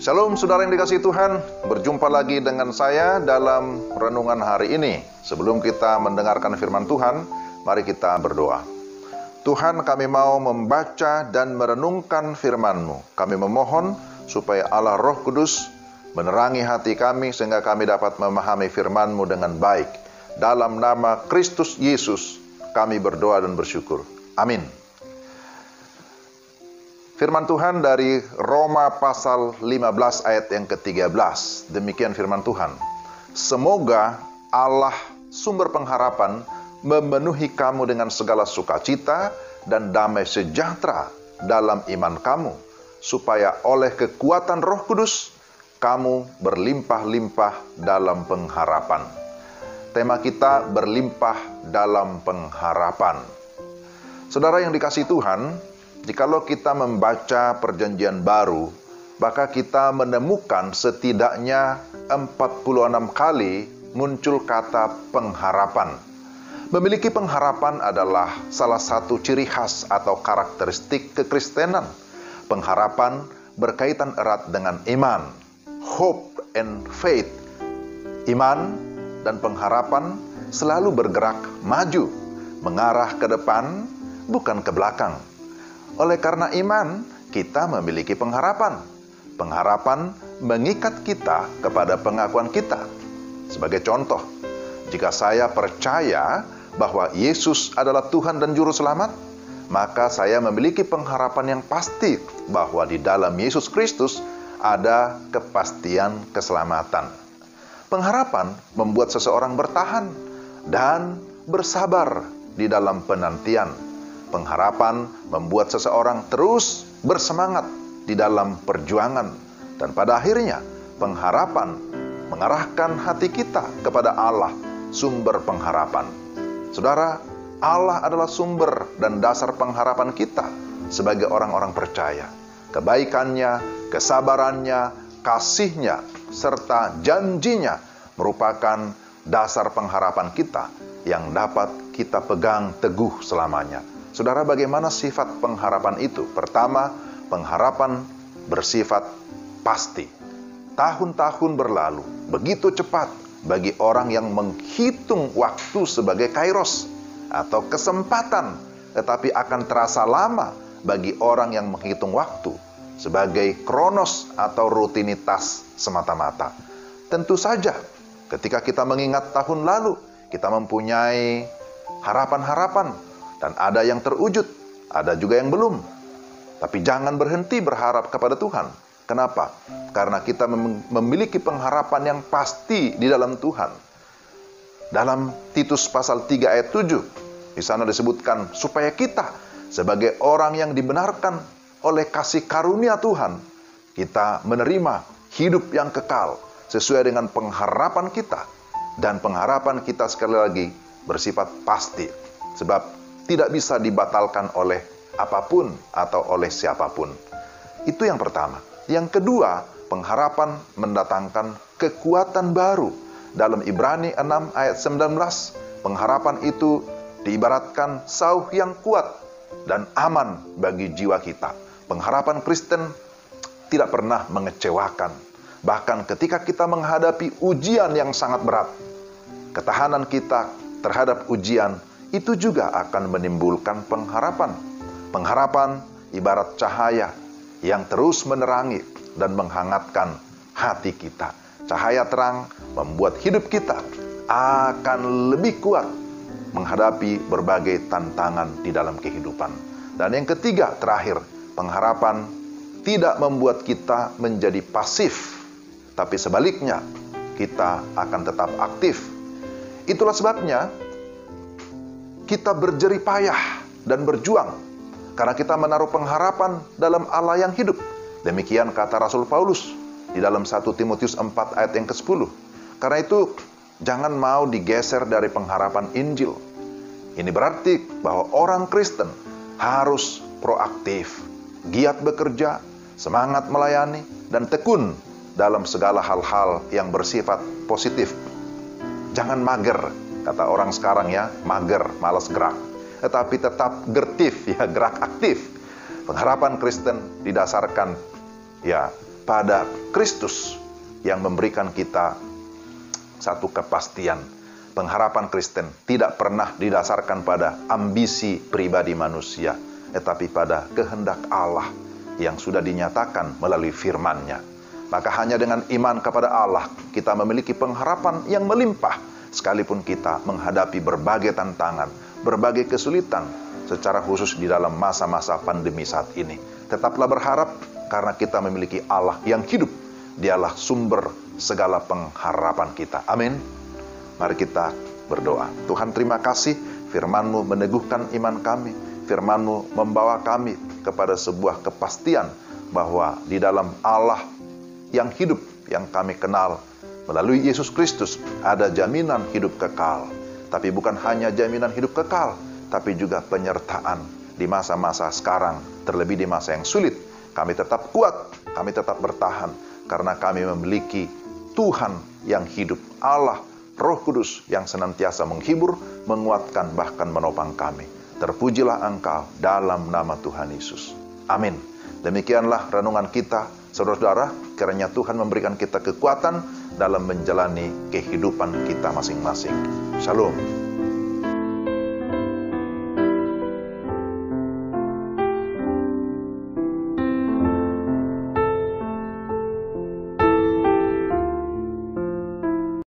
Shalom saudara yang dikasihi Tuhan, berjumpa lagi dengan saya dalam renungan hari ini. Sebelum kita mendengarkan firman Tuhan, mari kita berdoa. Tuhan, kami mau membaca dan merenungkan firman-Mu. Kami memohon supaya Allah Roh Kudus menerangi hati kami sehingga kami dapat memahami firman-Mu dengan baik. Dalam nama Kristus Yesus, kami berdoa dan bersyukur. Amin. Firman Tuhan dari Roma pasal 15 ayat yang ke-13. Demikian firman Tuhan. Semoga Allah sumber pengharapan memenuhi kamu dengan segala sukacita dan damai sejahtera dalam iman kamu, supaya oleh kekuatan Roh Kudus kamu berlimpah-limpah dalam pengharapan. Tema kita berlimpah dalam pengharapan. Saudara yang dikasihi Tuhan, jikalau kita membaca perjanjian baru, maka kita menemukan setidaknya 46 kali muncul kata pengharapan. Memiliki pengharapan adalah salah satu ciri khas atau karakteristik kekristenan. Pengharapan berkaitan erat dengan iman, hope and faith. Iman dan pengharapan selalu bergerak maju, mengarah ke depan, bukan ke belakang. Oleh karena iman, kita memiliki pengharapan. Pengharapan mengikat kita kepada pengakuan kita. Sebagai contoh, jika saya percaya bahwa Yesus adalah Tuhan dan Juru Selamat, maka saya memiliki pengharapan yang pasti bahwa di dalam Yesus Kristus ada kepastian keselamatan. Pengharapan membuat seseorang bertahan dan bersabar di dalam penantian. Pengharapan membuat seseorang terus bersemangat di dalam perjuangan. Dan pada akhirnya, pengharapan mengarahkan hati kita kepada Allah, sumber pengharapan. Saudara, Allah adalah sumber dan dasar pengharapan kita sebagai orang-orang percaya. Kebaikannya, kesabarannya, kasihnya, serta janjinya merupakan dasar pengharapan kita yang dapat kita pegang teguh selamanya. Saudara, bagaimana sifat pengharapan itu? Pertama, pengharapan bersifat pasti. Tahun-tahun berlalu, begitu cepat bagi orang yang menghitung waktu sebagai kairos atau kesempatan, tetapi akan terasa lama bagi orang yang menghitung waktu sebagai kronos atau rutinitas semata-mata. Tentu saja, ketika kita mengingat tahun lalu, kita mempunyai harapan-harapan, dan ada yang terwujud, ada juga yang belum. Tapi jangan berhenti berharap kepada Tuhan. Kenapa? Karena kita memiliki pengharapan yang pasti di dalam Tuhan. Dalam Titus pasal 3 ayat 7, di sana disebutkan supaya kita sebagai orang yang dibenarkan oleh kasih karunia Tuhan, kita menerima hidup yang kekal sesuai dengan pengharapan kita. Dan pengharapan kita sekali lagi bersifat pasti. Sebab tidak bisa dibatalkan oleh apapun atau oleh siapapun. Itu yang pertama. Yang kedua, pengharapan mendatangkan kekuatan baru. Dalam Ibrani 6 ayat 19, pengharapan itu diibaratkan sauh yang kuat dan aman bagi jiwa kita. Pengharapan Kristen tidak pernah mengecewakan. Bahkan ketika kita menghadapi ujian yang sangat berat, ketahanan kita terhadap ujian itu juga akan menimbulkan pengharapan. Pengharapan ibarat cahaya yang terus menerangi dan menghangatkan hati kita. Cahaya terang membuat hidup kita akan lebih kuat menghadapi berbagai tantangan di dalam kehidupan. Dan yang ketiga, terakhir, pengharapan tidak membuat kita menjadi pasif, tapi sebaliknya, kita akan tetap aktif. Itulah sebabnya kita berjerih payah dan berjuang karena kita menaruh pengharapan dalam Allah yang hidup. Demikian kata Rasul Paulus di dalam 1 Timotius 4 ayat yang ke-10. Karena itu jangan mau digeser dari pengharapan Injil. Ini berarti bahwa orang Kristen harus proaktif, giat bekerja, semangat melayani, dan tekun dalam segala hal-hal yang bersifat positif. Jangan mager. Kata orang sekarang ya, mager, malas gerak. Tetapi tetap gertif, ya, gerak aktif. Pengharapan Kristen didasarkan ya pada Kristus yang memberikan kita satu kepastian. Pengharapan Kristen tidak pernah didasarkan pada ambisi pribadi manusia, tetapi pada kehendak Allah yang sudah dinyatakan melalui firman-Nya. Maka hanya dengan iman kepada Allah, kita memiliki pengharapan yang melimpah, sekalipun kita menghadapi berbagai tantangan, berbagai kesulitan, secara khusus di dalam masa-masa pandemi saat ini. Tetaplah berharap, karena kita memiliki Allah yang hidup. Dialah sumber segala pengharapan kita. Amin. Mari kita berdoa. Tuhan, terima kasih, firman-Mu meneguhkan iman kami. Firman-Mu membawa kami kepada sebuah kepastian bahwa di dalam Allah yang hidup, yang kami kenal melalui Yesus Kristus, ada jaminan hidup kekal. Tapi bukan hanya jaminan hidup kekal, tapi juga penyertaan di masa-masa sekarang, terlebih di masa yang sulit. Kami tetap kuat, kami tetap bertahan, karena kami memiliki Tuhan yang hidup, Allah, Roh Kudus yang senantiasa menghibur, menguatkan, bahkan menopang kami. Terpujilah Engkau dalam nama Tuhan Yesus. Amin. Demikianlah renungan kita, saudara-saudara, kiranya Tuhan memberikan kita kekuatan dalam menjalani kehidupan kita masing-masing. Shalom.